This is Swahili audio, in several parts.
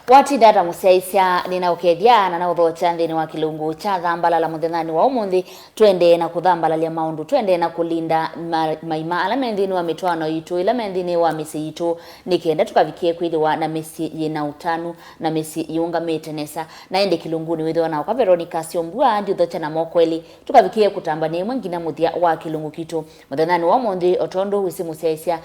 Wati data musiaisia nina ukediana na udhocha ndini wa kilungu cha Thambalala muthenani wa umuthi twende na kuthambalalia maundu twende na kulinda maima ala mendini wa mitwano itu ila mendini wa misi itu nikenda tukavikie kwithiwa na misi yina utanu na misi yunga metenesa na ende kilunguni withiwa na kwa Veronica Siombua ndi udhocha na mokweli tukavikie kutambania mwengina muthia wa kilungu kitu muthenani wa umuthi otondo wisi musiaisia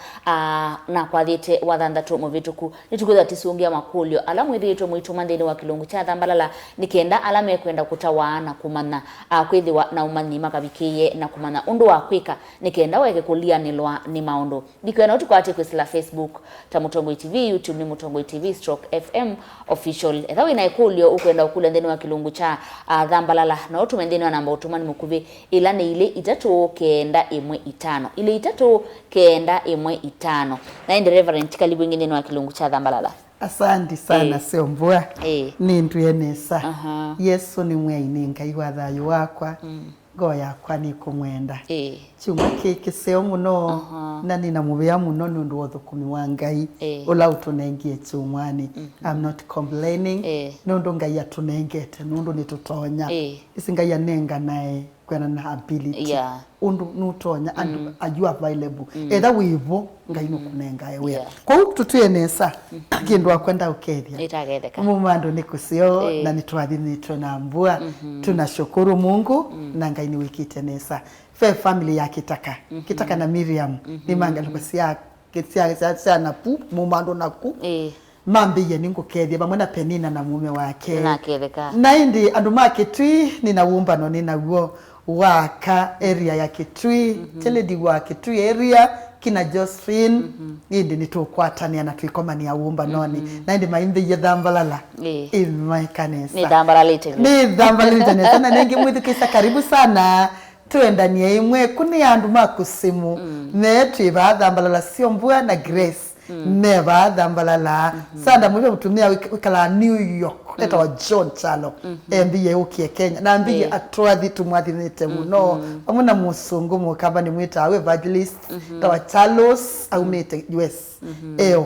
na kwa thite wa thandatu muvituku nitukutha tisungia Makulyo ala mwithito mwituma ndini wa kilungu cha Thambalala nikenda alame kwenda kutawana kumana kwithiwa na umani makabikiye na kumana undu wa kwika nikenda weke kulianilwa ni maundu nikwena utukwate kwisila Facebook ta Mutongo TV, YouTube ni Mutongo TV /FM official ethawi na Makulyo ukwenda ukule ndini wa kilungu cha Thambalala na utume ndini wa namba utumani mukuvi ila ni ile 395 ile 395 na indi Reverend kalibu ngine wa kilungu cha Thambalala. Asante sana Siombua. Ni ntuyenesa. Yesu ni mwaine ngai wa thayu wakwa. Go yakwa ni kumwenda. Chuma kiki seo muno na nina mubea muno nundu wothukumi wa ngai ula utunengie chumwani. I'm not complaining. Nundu ngai atunengete nundu nitutonya. Isi ngai anenga nae kwena na ability. Undu nutonya and are you available? Either wivo ngai nukunenga ewe. Kwa hiyo tutuyenesa kindu akwenda ukethia. Itagetheka. Mumando nikusio na nitwathini tunambua. Tunashukuru Mungu na ngai ni wikite nesa. Fe family ya kitaka na Miriam ni manga lukusia kitsia na pu mumando naku mambi ye ningu kethia bamwe Penina na mume wake na ketheka na indi andu makitwi ninaumba no ninaguo waka area ya Kitui teledi wa Kitui area kina Josephine indi nitukwatania na tuikomani ya umba noni na indi maimbi ya Thambalala kanisa ni Thambalala nesa na nengi mwithu kisa karibu sana tuendanie imwe kuni andu makusimu netu ba Thambalala Siombua na Grace neva Thambalala sanda mwe mutumia wikala New York eta wa John Chalo mbiye ukie Kenya na mbiye atwathi tumwathinite muno amuna musungu mukaba ni mwita we evangelist tawa Charles aumete US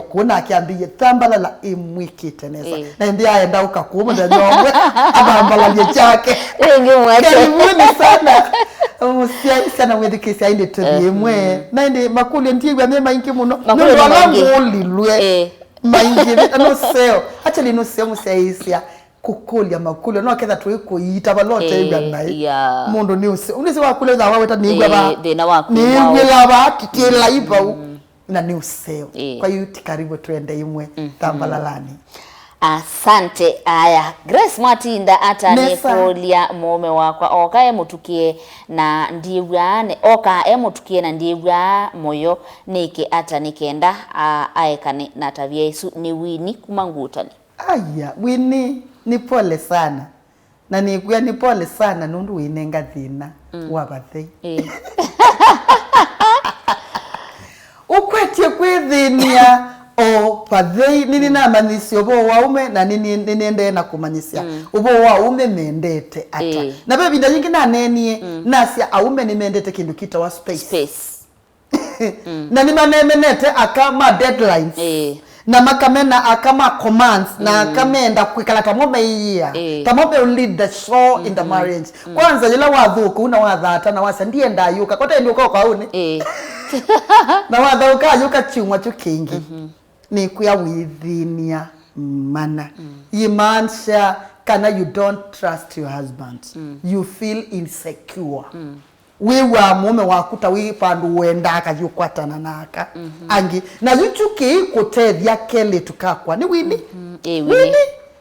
kuna akiambiye Thambalala imwikite nesa na ndiye aenda ukakuma ndio nyomwe Thambalala chake karibuni sana sana mwedikisi ainde tuliemwe na inde Makulyo ntigwa mema inki muno ndo alamulilwe maingi no seo actually no seo musaisia kukulya Makulyo no ketha twikuita balote igwa nai mundu ni use unise wakule za waweta ni igwa ba ni igwa ba kitela iba na ni useo kwa hiyo karibu tuende imwe Thambalalani. Asante aya Grace Mwatinda ata nikulia mume wakwa oka emutukie na ndiwane oka emutukie na ndiwa moyo niki ata nikenda aekane na tabia Yesu ni Wini kumangutani. Aya Wini ni pole sana na nikuya ni pole sana nundu winenga thina wabathe ukwetie kwithinia pathei nini na manisi obo waume na nini ende na kumanyisia obo waume mendete ata na bebe binda nyingi na nenie nasia aume ni mendete kindu kita wa space na ni manemenete akama deadlines na makamena akama commands na akamenda kwikala tamobe iya tamobe lead the show in the marriage kwanza yila wathuku una wathata na wasa ndiye ndayuka kote ndi uko kwauni na wathuka yuka chumwa chukingi ni kuya withinia mana yimansha kana you don't trust your husband you feel insecure wewa mume wakuta wi pandu wenda akajukwatana naka angi na yuchuki kutethia kele tukakwa ni Wini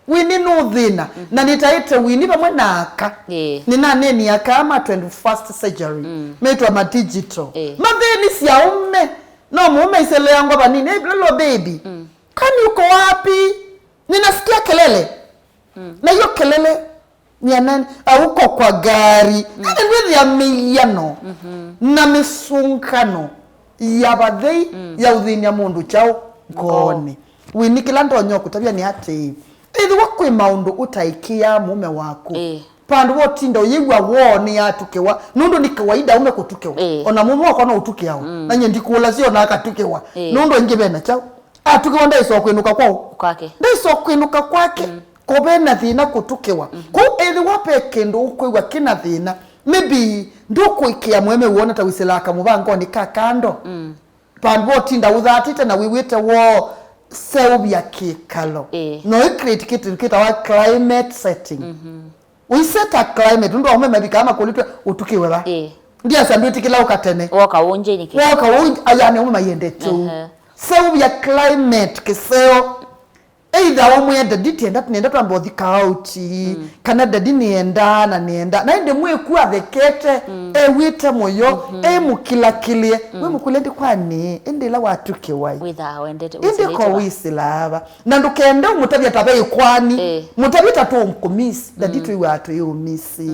Wini no thina na nitaite Wini pamwe naka ni nani akama 21st century metwa ma digital matheni sia ume no mume isele yangu banini hello baby kwani uko wapi ninasikia kelele na hiyo kelele ni nani uko kwa gari ndio ya miliano na misunkano ya bathei ya uthinia mundu chao ngoni Wini kila ndonyo kutabia ni hati ithi wakwe maundu utaikia mume wako pandu wotindo yigwa woni atukewa nundu ni kawaida ume kutukewa ona mume wako na utukewa na nyendi kuula sio na akatukewa nundu ngibena chao atukiwa ndaiso kwinuka kwake ndaiso kwinuka kwake kobe na thina kutukiwa ko ethi wape kendo ukwiwa kina thina maybe ndukuikia mweme uona ta wiselaka mubango ni kakando panbo tinda uthatite na wiwite wo seubia kikalo no create kita wa climate setting we set a climate ndo umeme bikama kulitwe utukiwe ba ndia sandwiti kila ukatene woka unje ni woka unje ayane umema yende tu seubia climate kiseo either omwenda ditienda tunenda twamba thikauti kana dadi nienda na inde mweku athekete wite moyo mukilakilie we mukulendi kwani inde la watuke wai witha wendete inde ko wisilava na ndukende umutabya tabe kwani mutabya tatu umkumisi dadi tu watu yumisi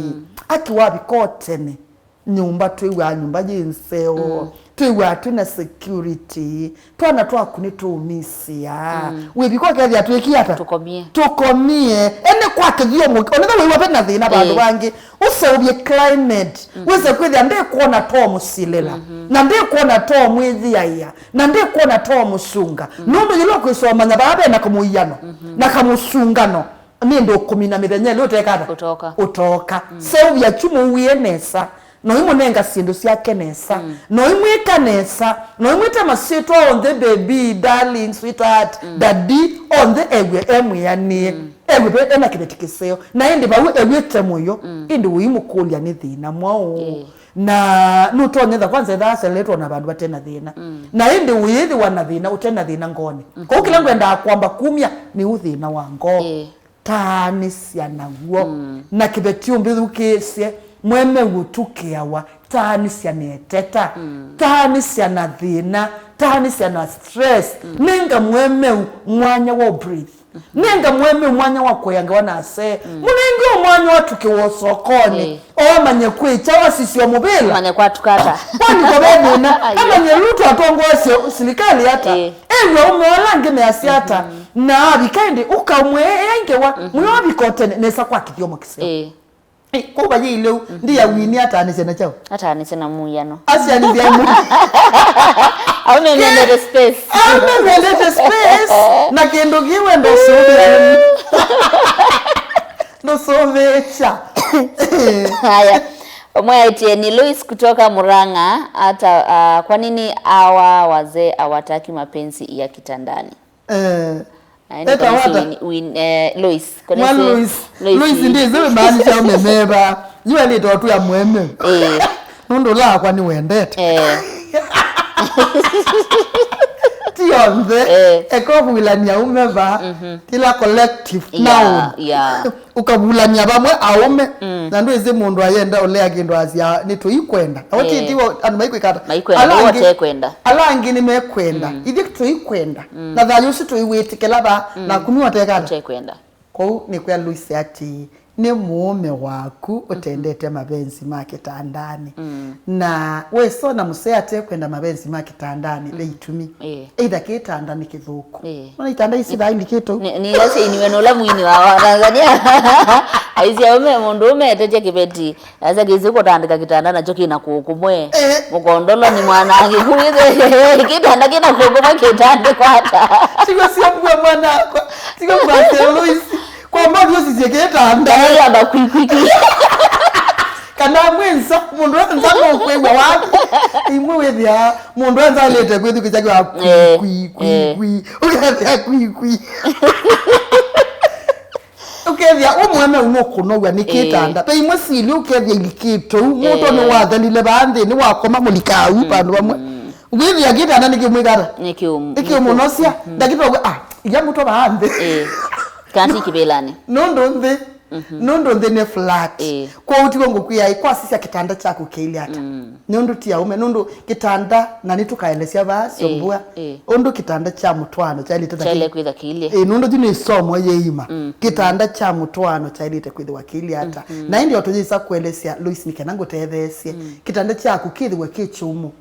akiwabi kotene nyumba tu wa nyumba jinseo tuwa tuna security twana twakuni tumisia webiko kazi atwekiata tukomie ene kwake gyo mu onetha wewe pena thina bandu bangi usobye climate wese kwithia ndi kuona to musilela na ndi kuona to mwithia na ndi kuona to musunga nundu yilo kwisoma nyababe na kumuyano na kamusungano nindo kumina mithenya lyo tekata utoka sebya chumu wienesa no imunenga sindu cia kenesa no imwika nesa no imwita masito on the baby darling sweetheart daddy on the egwe yani egwe be na kibetikiseo na indi bawe egwete moyo indi uimukulia ni thina mwao na nutonyetha kwanza thase letwa na bandu batena thina na indi uyithi wana thina utena thina ngone ko kila ngwenda kwamba kumya ni uthina wa ngo tani cia naguo na kibetiumbi thukicie mweme gutukiawa tani cia neteta tani cia na thina tani cia na stress nenga mweme mwanya wa breathe nenga mweme mwanya wa kuyanga wana se munenga mwanya wa tukiwo sokoni o manye kwicha wasisio mubila manye kwa tukata kwani kwa bena amanye lutu atongose silikali hata ewe umeola ngeme asiata na bikaende ukamwe yangewa mwe bikotene nesa kwa kithiomo kiseo kuba yilo ndiya wini atanise na chao atanise na muyano asia ni bia mu ame mende space na kendo giwe ndo sovecha haya omwe ni Lois kutoka Murang'a hata kwa nini hawa wazee hawataki mapenzi ya kitandani Lois Lois ndiye zile maana cha umemeba yule ile watu ya mweme ndo la kwa ni wendete tionze ekobulania umeba kila collective now ukabulania bamwe aume na ndo ize mundu ayenda ole agindo azia nituikwenda awoti ndiwo anu maikwikata alangi ni mekwenda idi tuikwenda na thayusi tuiwitikela ba na kumiwa tekata ko ni kwa Lucy ati ni mume waku utendete mabenzi makitandani na we sona musete kwenda mabenzi makitandani leitumi either kitandani kithuku ona itanda isi da indiketo ni lase iniwe no la mwini wa Tanzania aizi aume mundu umeteje kibeti asa kizuko tandika kitanda nacho kina kukumwe mukondolo ni mwana akikuize kitanda kina kukumwe kitanda kwata sio mwana sio kwa Lois kwa mbona usizeketa ndaya aba kwikwi kana mwenza mundu nzango kwegwa wapi imwe wethia mundu nza lete kwethu kichagwa kwikwi ukethia kwikwi ukethia umweme unokunogwa nikitanda pe imwe sili ukethia ilikito mundu ni wathanile bande ni wakoma mulikau pandu bamwe withia kitanda nikimwigara nikiumunosia ndakitwa ya muto bande kanti kibelani nondo ndene flat kwa uti wangu kuya kwa sisi kitanda chako keili hata nondo tia ume nondo kitanda na nitukaelesia basi ombua ondo kitanda cha mutwano cha ilite chale kwitha kili nondo dine somo yeima kitanda cha mutwano cha ilite kwitha wakili hata na ndi otujisa kuelesia Lois nikenango tethesie kitanda chako kithwe kichumu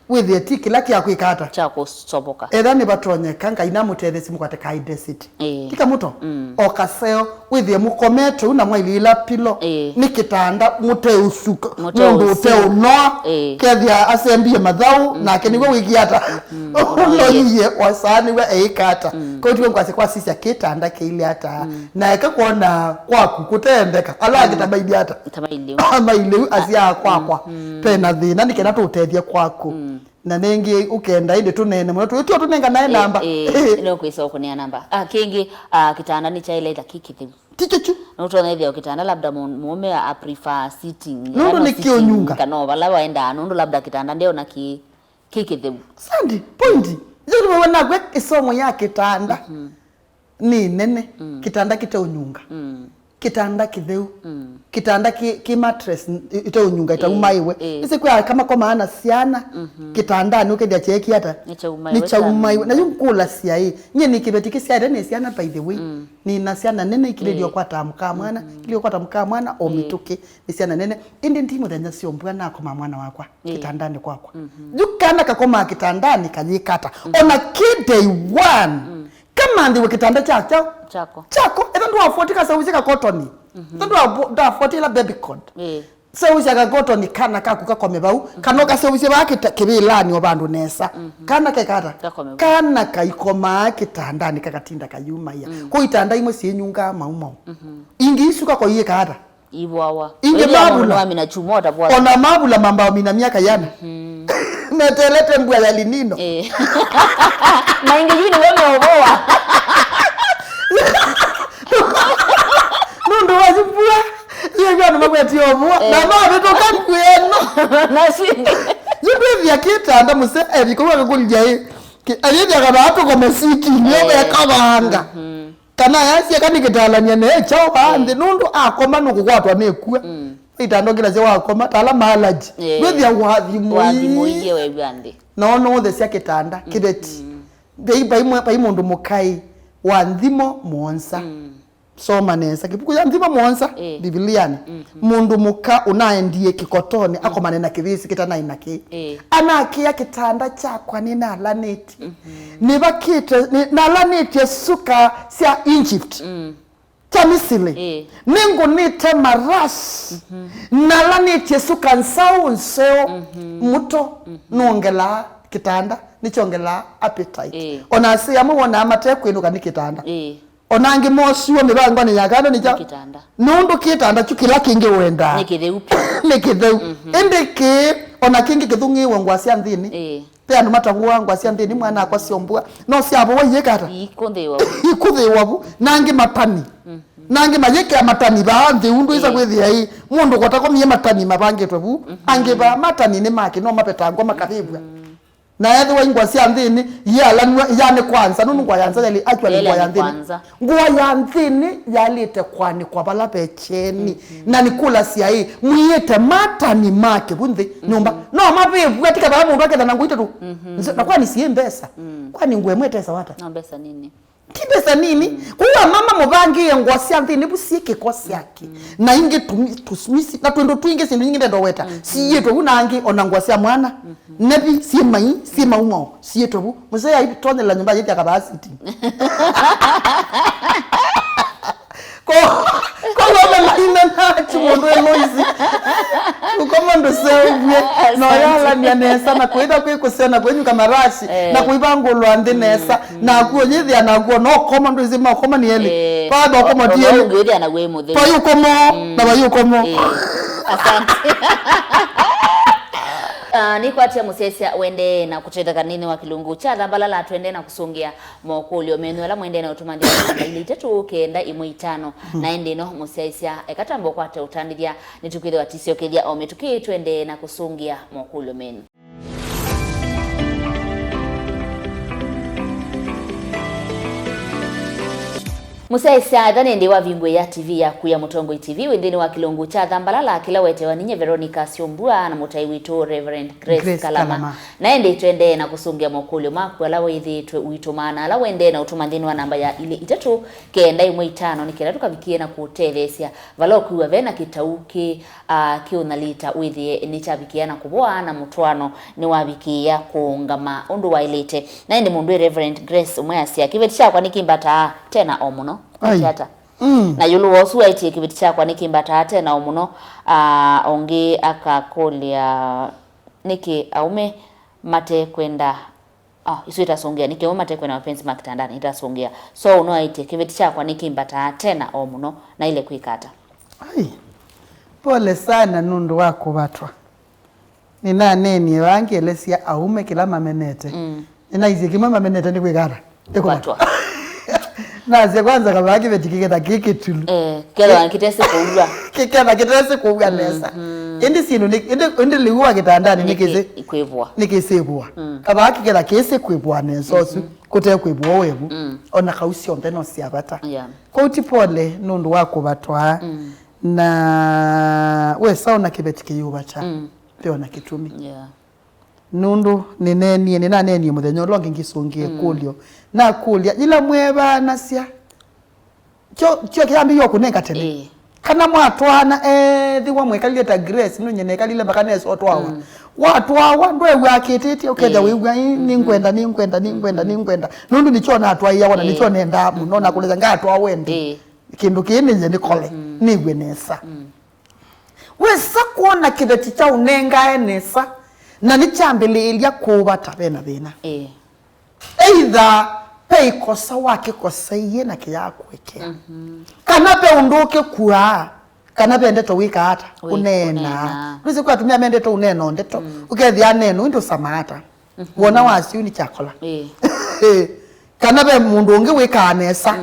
withie tiki laki yako ikata chako soboka ethani batonyeka ngai namutethesi mukwate kaidesity kika muto okaseo withie mukome tu na mwailila pilo ni kitanda mute usuka mundu ute uno kethia asembie mathau na kenigwe wigiata uloiye wasani we eikata ko tuwe kwase kwa sisi kitanda kile hata na ekakuona kwaku kutendeka ala kitabaidi hata tabaili asia kwakwa pena thina nikena tutethia kwaku na nengi ukenda inde tunene muno tu tunenga naye namba ino kwisa ukunia namba kingi kitanda ni cha ile kikithiu tichechu na utona hivyo kitanda labda mume a prefer sitting nundu nikionyunga kana wala waenda nundu labda kitanda ndio na kikithiu sandi pointi ndio wana gwe isomo ya kitanda ni nene kitanda kitaunyunga kitanda kitheu kitanda ki mattress itaunyunga itaumaiwe ise kwa kama kwa maana siana kitanda nuke dia cheki hata ni chaumaiwe na yunkula sia hii nye nikibetiki sia ni siana by the way ni na siana nene ikiledio kwa tamka mwana kilio kwa tamka mwana omituke ni siana nene indi ndimo danya sio mbwana kwa mwana wakwa kitandani kwakwa jukana kakoma kitandani kanyikata ona kid one kama ndiwe kitanda chako enda ndo afoti ka sauzi ka cotton ndo afoti la baby cord sauzi ka cotton kana kakuka komebau kanoka sauzi baki kibilani obandu nesa kana kekata kana kaikoma kitandani kakatinda kayuma ya ko itanda imwe sienyunga maumau ingi isuka ko iye kata ibwawa inge mabula wami na chumota bwa ona mabula mambao mina miaka yana metelete mbwa ya linino na ingi yini wewe oboa nundu wazipua yeye ndo magweti oboa na mama betoka kweno na singi yebe vya kitanda muse ebikowa kakulija hii ayedi akaba hapo kwa mesiti nyobe yakabanga kana yasi yakani kitalanya ne chao bande nundu akoma nukukwatwa nekue itando kila sewa akoma tala malaji wethi awathi muiye we bande no the sia kitanda kibeti bai mundu mukai wa nthimo muonsa soma nesa kipuku ya nthimo muonsa bibiliani mundu muka unaendie kikotoni akomane na kivisi kitana inaki anakia kitanda chakwa ni na laneti nibakite na laneti suka sia Egypt Misili ningu nite marash na laneti suka nsao muto nongela kitanda nichongela appetite onasi amuona amate kwinuka ni kitanda onange mosiwo mibango ni yakano ni kitanda nundu kitanda chukila kingi wenda nikitheu indiki ona kingi kithungi wangwasia nthini pe andu matagwa ngwasia nthini mwana akwa siombua no siabo wayekata ikuthiwa nange matani nange mayeke matani baanze undu isa kwethia hii mundu gotako mie matani mabangetwe bu ange ba matani ni make no mapetangwa makabibwa na yethe waingwa cia nthini yalanwa yane kwanza nunu ngwa yanza yali actually ngwa ya nthini ngwa ya nthini yalite kwani kwa bala pecheni na nikula cia hii muyete matani make bunthi nyumba no mabivu katika baba mundu aketha na nguite tu na kwani sie mbesa kwani ngwe mwetesa wata na mbesa nini kibesa nini kuwa mama mubangi ngwa cia nthini busieke kwa siake na inge tusmisi na twendo twinge sindu nyingi ndo weta siye to unangi ona ngwa cia mwana nebi sie mai sie maumo sie to bu muzee aibi tone la nyumba yetu akabasiti ko wala ina na chumondo eloizi ukomando sevye no yala nyanesa na kwenda kwikosena kwenyu kamarashi na kuibango ande nesa na kuonyethi anaguo no komando izima koma ni ele pa koma die ngudi anagwe muthe pa yukomo na ba yukomo asante ni kwatia musesia wende na kucheza kanini wa kilungu cha Thambalala twende na kusungia Makulyo menwela mwende na utumandi ile tatu kenda imwe itano na ende no musesia ekatambo kwate utandithia nitukithe watisio kedia o metuki twende na kusungia Makulyo menu Musaisa dhane ndi wa vingwe ya TV ya kuya Mutongo TV wendeni wa kilungu cha Thambalala kila wete wa ninye Veronica Siombua na mutai wito Reverend Grace Kalama na ende twende na kusungia Makulyo maku ala wethi uitumana ala wende na utumandini wa namba ya ile itatu kenda imwe itano nikira tukavikie na kutethesia valoku wa vena kitauki kiunalita wethi ni chabikia na kuboa na mutwano ni wabikia kuungama undu wa ilete na ende mundu Reverend Grace umweasia kivetisha kwa nikimbata tena omuno hata na yulu wosu waiti kibiti chakwa nikimbata ate na umuno onge akakolia niki aume mate kwenda isu itasongea niki aume mate kwenda mapenzi makitandani itasongea so uno waiti kibiti chakwa nikimbata ate na umuno na ile kuikata. Ai, pole sana nundu wako batwa. Nina neni wangi elesia aume kila mamenete. Nina izi kima mamenete ni kuikata. Batwa. Na ze kwanza kama haki vetikiketa kiki tulu. Kelo wankitese kuugwa. Kikena kitese kuugwa nesa. Indi sinu indi liuwa kitandani nikise kuibwa. Nikise kuibwa. Kama haki kila kese kuibwa nesa su kute kuibwa webu. Ona kausi ompeno siabata. Kwa utipole nundu wako batwa. Na we sauna kibetiki yubacha. Peo na kitumi. Nundu nina neni muthenyo longi ngisungie kulyo na kulya ila mweba nasia kyo kiambi yo kunenga tele kana mwatwana thiwa mwekalile ta grace no nyene kalile bakane so twawa watwawa ndwe waketete ukenda wigwa ningwenda nundu nichona atwa iya wana nichona enda munona kuleza ngatwa wende kindu kini nje nikole nigwe nesa wesa kuona kibeti cha unenga enesa na nichambelelia kuba tabena bena either pay kosa wake kosa iye na kiyakwekea kana pe unduke kura kana pe ndeto wika hata unena nizi kwa tumia mendeto unena ndeto ukethia neno ndo samata wona wasi uni chakola kana pe mundu unge wika anesa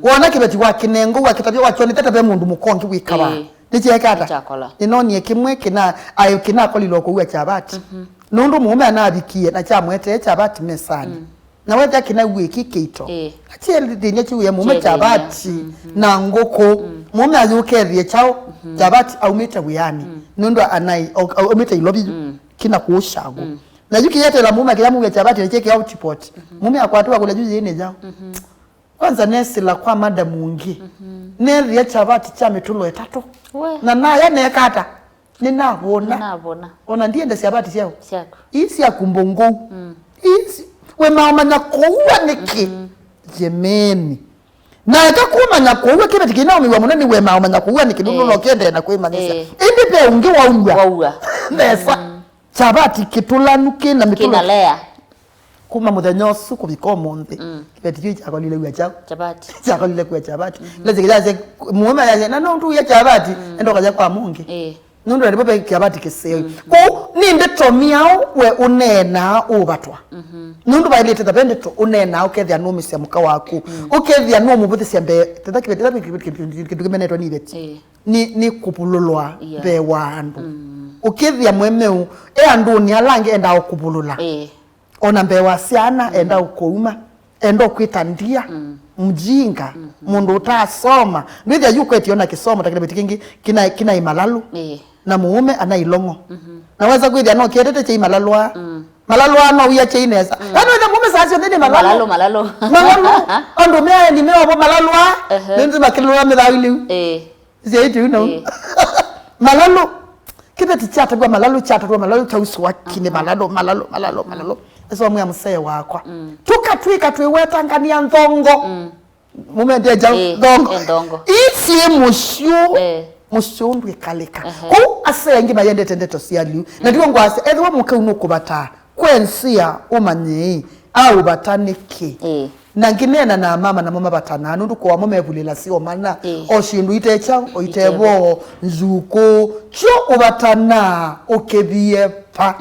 wona kibeti wakinengo wakitabia wakioni tata pe mundu mukongi wika ba nichekata inoni kimwe kina ayo kina kolilo ko wechabati nundu mume anabikie na chamwete chabati mesani na wetha kina wiki kito acheli dinye chiwe mume chabati na ngoko mume azukethie chao chabati au meta buyani nundu anai au meta ilobi kina kuushago na yuki yete la mume kya mume chabati necheke au chipoti mume akwatwa kula juzi ine jao kwanza nesi la kwa madam mungi nethia chabati cha mitulo etatu na naye nekata ninabona ona ndiende chabati cyao isi akumbongo isi we mama na kuwa niki jemeni na ikakuwa na kuwa kibeti kinaomi wa munene we mama na kuwa niki nundu lokende na kuimanisa indi pe ungi waunga nesa chabati kitulanuke na mitulo kinalea kuma muthenyosu kubiko monde kibeti kyo chako lile kwa chabati chako lile kwa chabati leze kijaze mume ya na nundu ya chabati endo kaja kwa mungi nundu alipo pe chabati keseo ko ninde tomiao we unena ubatwa nundu bailete tabende to unena ukethia no misia muka waku ukethia no mubuthi sembe tata kibeti kimeneto ni beti ni kupululwa be wandu ukethia mwemeu andu ni alange enda okupulula ona mbewa siana enda ukouma enda kwitandia mjinga mundu utasoma ndithia yuko etiona kisoma takibeti kingi kina imalalu na muume anailongo naweza kwithia no kietete cha imalalwa malalwa no uya cha inesa ano muume sasa ndini malalo ando mea ni mea hapo malalwa ndio makilwa medawili zeiti malalo kibeti chata kwa malalo cha uswa kine malalo eso mwe amseye wakwa tukatwika twiwetangania nthongo mume ndiye ja ndongo isi mushundu ikalika ko asengi bayendete ndeto sialiu na ndiwo ngwase edwo muke unukubata kwensia umanye au bataniki na nginena na mama batana nundu kwa mama evulela sio mana oshindu itecha oitebo nzuko cho ubatana okebie pa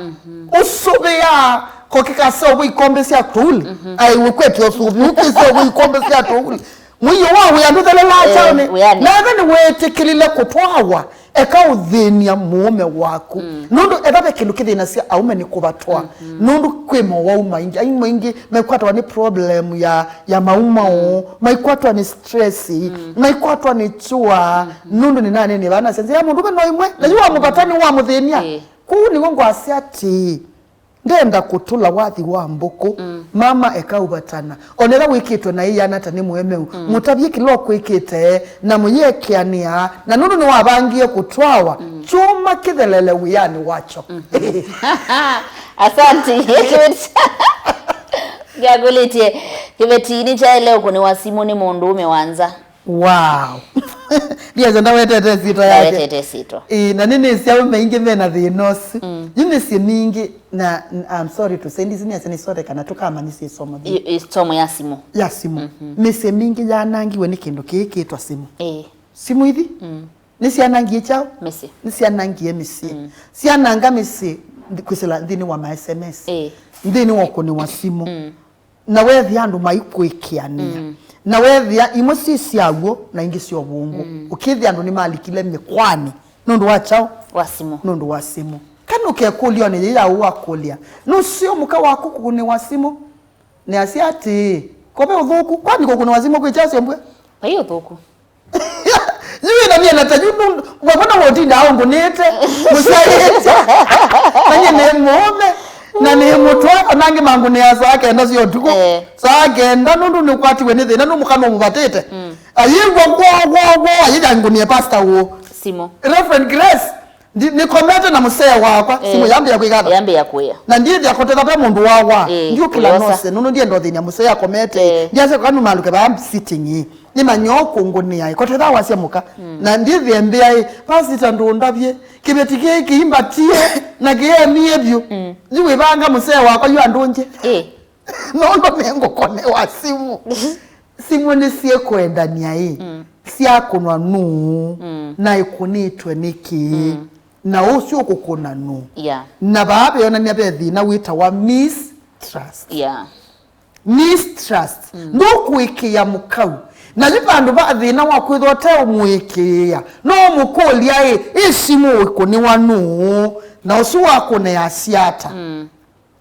usubia kokika so wikombe sia tuli ai wekweti osubi ukiso wikombe sia tuli mwiyo wawe yanduthele la chane na then wetikilile kutwawa eka uthenia muome waku nundu ebabe kindu kithina sia aume ni kubatwa nundu kwimo wauma ingi mekwatwa ni problem ya mauma maikwatwa ni stress maikwatwa ni chua nundu ni nani ni bana senze ya mundu no imwe na yuwa mubatani wa muthenia kuni wongo asiati ndenda kutula wathi wa mbuku mama eka ubatana onera wikitwe na iyana tani muemeu mutabye kilo kwikite na muyekiania na nundu ni wabangie kutwawa chuma kithelele wiyani wacho asante gagulitie kibeti ni cha leo kuni wasimu ni mundu umewanza Wow. Dia zenda wetete sito yake. Wetete sito. Na nini si aume ingi mena thinosi. Yune si mingi na I'm sorry to say ndizi ni sore kana tukama nisi somo. Somo ya simu. Ya simu. Mese mingi ya nangiwe ni kindu kikitwa simu. Simu hivi? Nisi anangie chao? Mesi. Nisi anangie misi. Si ananga misi kusela ndini wa ma SMS. Ndini wako ni wa simu. Na wethi andu maikwikiania. Na wethia imosi siago na ingi sio bungu ukithia andu ni malikile mikwani nundu wa chao wasimu nundu wa simu kana ukekulia ni ya uwa kulia no sio muka wako kune wasimu ni asiati kobe uthuku kwani ko kuna wasimu kwa chao mbwe pa hiyo thuku Niwe na mimi natajunu wabona wodi ndao ngunete musaite nanye ne muome na ni mutwa nange mangune yaso akenda sio tuko sagenda nundu ni kwati wenethe na numukano mubatete ayingwa gwo ayija ngunie pastor wo simo Reverend Grace ni komete na musea wakwa simo yambe ya kwigana yambe ya kuya na ndiye ya koteka pe mundu wawa ndio kila nose nundu ndiye ndo thinya musea komete ndiye kanu maluke ba sitting ni manyoko ngunia ikoteka wasia muka na ndiye thembe ai pastor ndo ndabye kibetike kiimbatie na kiemie byo jiwe banga musea wakwa yu andonje no mengo kone wa simu simu ni sie kwenda niai sia kunwa nu na ikunitwe niki na usio kukuna nu na baba yona ni abethi na wita wa mistrust mistrust ndo kuikia mukau na lipandu bathi na wakwithote umwikia no mukulia isimu ikuni wanu na usu wakune ya siata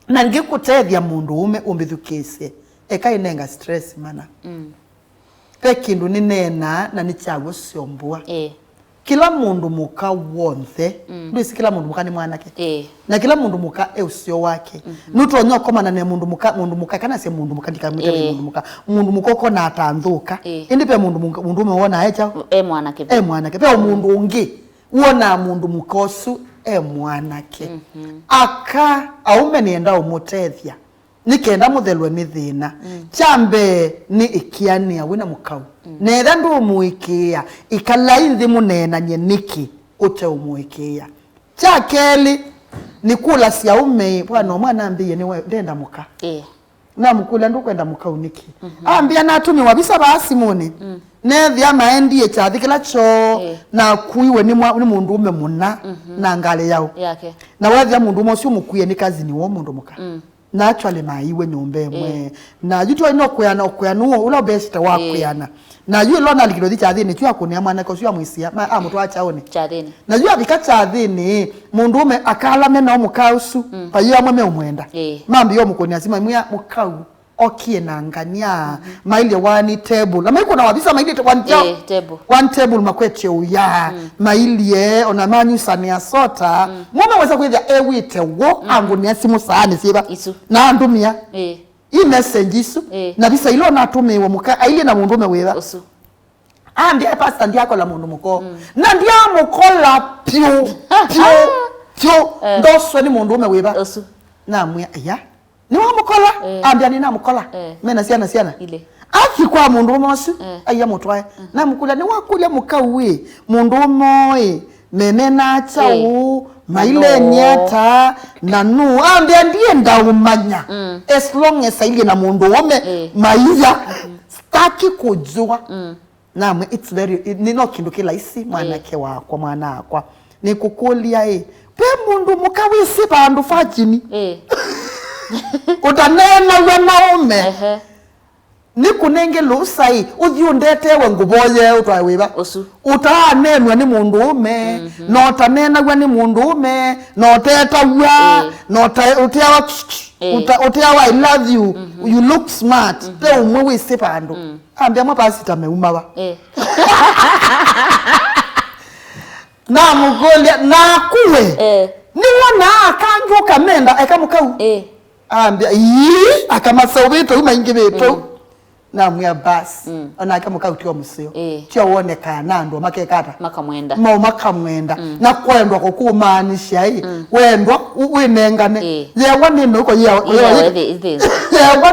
na ngikutethia mundu ume umbithukise eka inenga stress mana pekindu ni nena na ni chago siombua kila mundu muka wonthe ndisi kila mundu muka ni mwanake na kila mundu muka usio wake nutonyo koma na ne mundu muka kana se mundu muka ndikamwite mundu muka kona atanthuka indi pe mundu umeona acha mwanake pe mundu ungi uona mundu mukosu mwanake aka aume nienda umutethia nikenda muthelwe ni thina chambe ni ikiania wina mukau netha ndu muikia ikala inthi munena nyeniki ute umuikia chakeli ni kula sia ume bwana mwana ambiye ni ndenda muka na mukula ndu kwenda mukau niki ambia na atumi wabisa basi muni nethia maendie chathikila cho na kuiwe ni mundu ume muna na ngale yao na wethia mundu umo sio mukuye ni kazi ni wo mundu muka na actually maiwe nyombe mwe na yuto ino kuyana nuo ula best wa kuyana na yu lona likidothi chathini chwa kunia mwana ko sio mwisia mutu achaone chathini na yu abika chathini mundu ume akala mena omukausu pa yu amwe umwenda mambi yo mukonia sima mwa mukau okie na ngania maile wani table na maiko na wabisa maile one table makweche uya maile ona manyu sania sota mwana weza kwithia ewite wo angu ni asimu saani siba na andumia i message isu na bisa ilo na tumiwa muka aile na mundu mewewa andi pastor ndi akola mundu muko na ndi amukola pyo ndoswe ni mundu mewewa na mwe ya ni wa mukola ambia ni na mukola mena siana ile afi kwa mundu mosu aya mutwae na mukula ni wakulia mukawe mundu moe menena chau maile nyata na nu ambia ndiye ndaumanya as long as ile na mundu wome maiza staki kujua na it's very ni no kindu kila isi mwanake wako mwana akwa ni kukulia pe mundu mukawe si bandu fachini utanena we naume ni kunenge lusai uthiundetewe nguboye utwawiba utanenwa ni mundu ume no tanena we ni mundu ume no tetagwa no utewa I love you you look smart pe umwe wisi pandu ambia mwa pasita meumawa na mugolia na kuwe ni wana akanjo kamenda ekamukau ambia akamasa ubeto maingi beto na mwa basi ona akamuka utio museo tio wone kana ndo makekata makamwenda na kwendwa kokumanisha wendwa winengane yewa nino ko yewa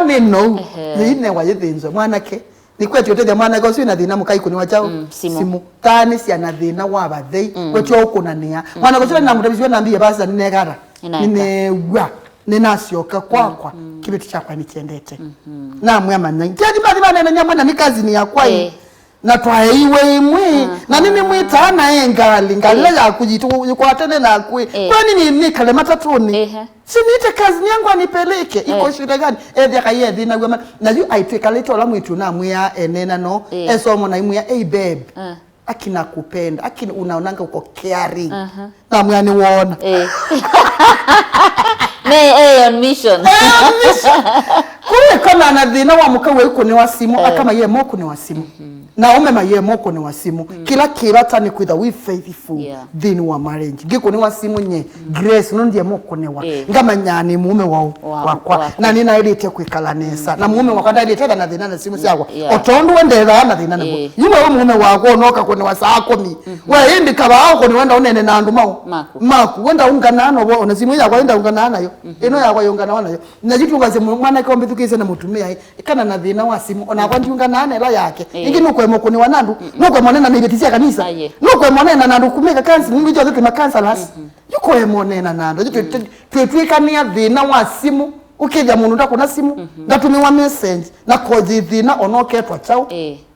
nino ine wa yithinzo mwanake ni kwetu yote mwana ko sina thina mukai kuni wachao simu tani cia na thina wa bathei kwetu ukunania mwana ko sina na mutabizwe na mbie basi ni negara ni ninacioka kwakwa kibitu chakwa nikiendete na mwema na jadi bathi na nyamwana ni kazi ni yakwa na twaiwe imwe na nini mwita na engali ya kujitu kwa tene na kwe kwani ni kale matatuni sinite kazi yangu anipeleke iko shida gani ethia kayethi na gwa na yu aitweka leto la mwitu na mwa enena no esomo na imwe hey babe akina kupenda akina unaonanga uko caring na mwa ni wona on mission kule kama na thina wa mukawe uko ni wasimu akama ye moko ni wasimu na umema ye moko ni wasimu kila kirata ni kwitha we faithful thini wa marriage giko ni wasimu nye grace no ndiye moko ni wa ngama nyani mume wakwa na nina elite kwikala nesa na mume wakwa ndali tena na thina na simu syakwa otondu wendera na thina nabo yume mume wako noka kone wasako mi we indi kaba ako ni wenda unene na andu maku wenda ungana no bo na simu yakwa wenda ungana nayo ino yakwa yungana nayo na jitu ngaze mwana ko mbitukize na mutumia ikana na thina wa simu ona kwa ndiungana na ela yake ingine ko moko ni wanandu nuko monena na ibetisia kanisa nuko monena na ndukumeka kansi mungu jote tuma kansalas yuko monena na ndo twetwikania thina wa simu ukija mundu ndakona simu ndatumiwa message na koji thina onoketwa chao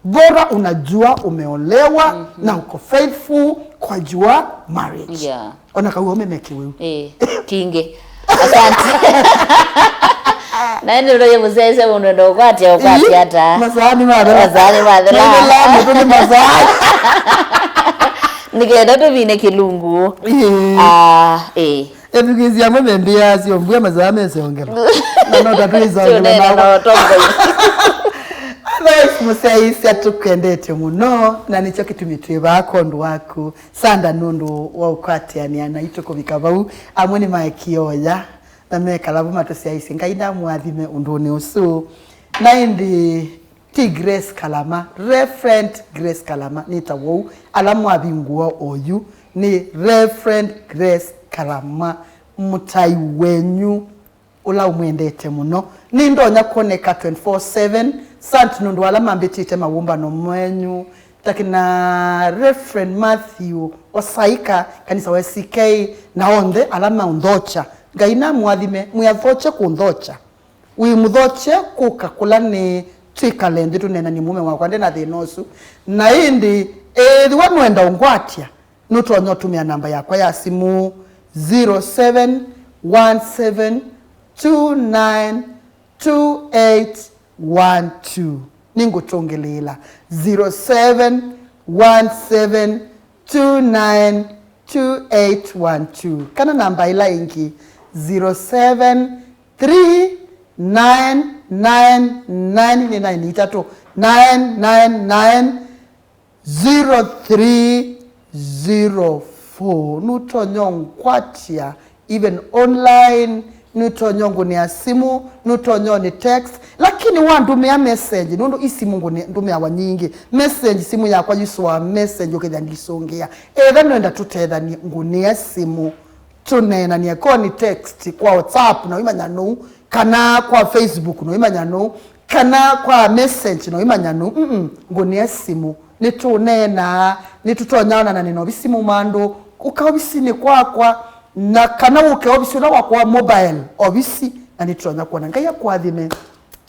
bora unajua umeolewa na uko faithful kwa jua marriage ona kawe umemeke wewe kinge asante na ndio ndio mzee unaenda ukati hata mazani madhara ndio mazani nigenda to vine kilungu ebigizi ya mbia sio mbia mazame seongera na tatuiza na tongo musaisi atukendete muno na nicho kitumitwe bakondo wako sanda nundu wa ukati yani anaitwa kubikabau amweni maikioya na mekalabu matusiaisi ngaida mwathime unduni usu na indi ti Grace Kalama Reverend Grace Kalama nitawou alamu abinguo oyu ni Reverend Grace Kalama mutai wenyu ula umwendete muno ni ndonya koneka 24/7 sant nundu alama mbitite mawumba no mwenyu takina Reverend Matthew osaika kanisa wa CK na onde alama undhocha ngaina mwathime muyathoche kundhocha wi mudhoche kukakula ni twikalendi tunena ni mume wakwa ndena thinosu na indi wanwenda ungwatia nutonyo tumia namba yakwa ya simu 0717292812 ningutongelela 0717292812 kana namba ila ingi 0739990304 nutonyong kwatia even online nutonyongo ni asimu nutonyo ni text lakini wandumia message nundu isimu ngone ndumia wanyingi message simu yakwa yuswa message okenya ndisongea nenda tutedha ni ngone simu tunena ni ko ni text kwa WhatsApp no imanya no kana kwa Facebook no imanya no kana kwa message no imanya no ngone simu nitunena nitutonyana na nino bisimu mando ukabisini kwakwa na kana ukobisi na wakwa mobile obisi na nitutonya kuona ngaya kwathime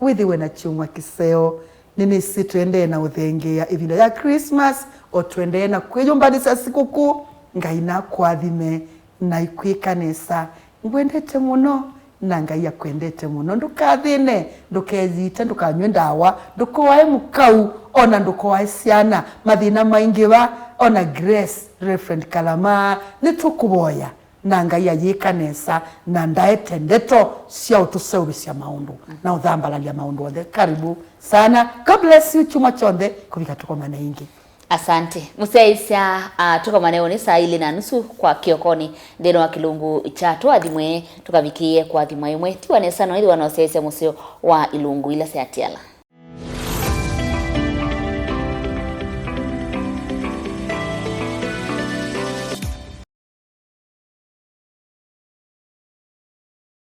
withiwe na chumwa kiseo nini si tuende na uthengea ivinda ya Christmas o tuende na kwiyumbani sa sikuku ngaina kwathime na ikwikanesa ngwendete muno na ngaya kwendete muno ndukathine ndukezita ndukanywe ndawa ndukowae mukau ona ndukowae ciana mathina maingiwa ona Grace Reverend Kalama nitukuboya na ngaya yikanesa na ndaete ndeto cia utuseurisya maundu na uthambalalia maundu othe karibu sana God bless you chuma chonde kubika tuko mana ingi asante musaisya tuko maneoni saa 2:30 kwa kiokoni ndeno wa kilungu chatu athimwe tukavikie kwa athimwe imwe tiwa nesano ili wanaosaisya museo wa ilungu ila seatiala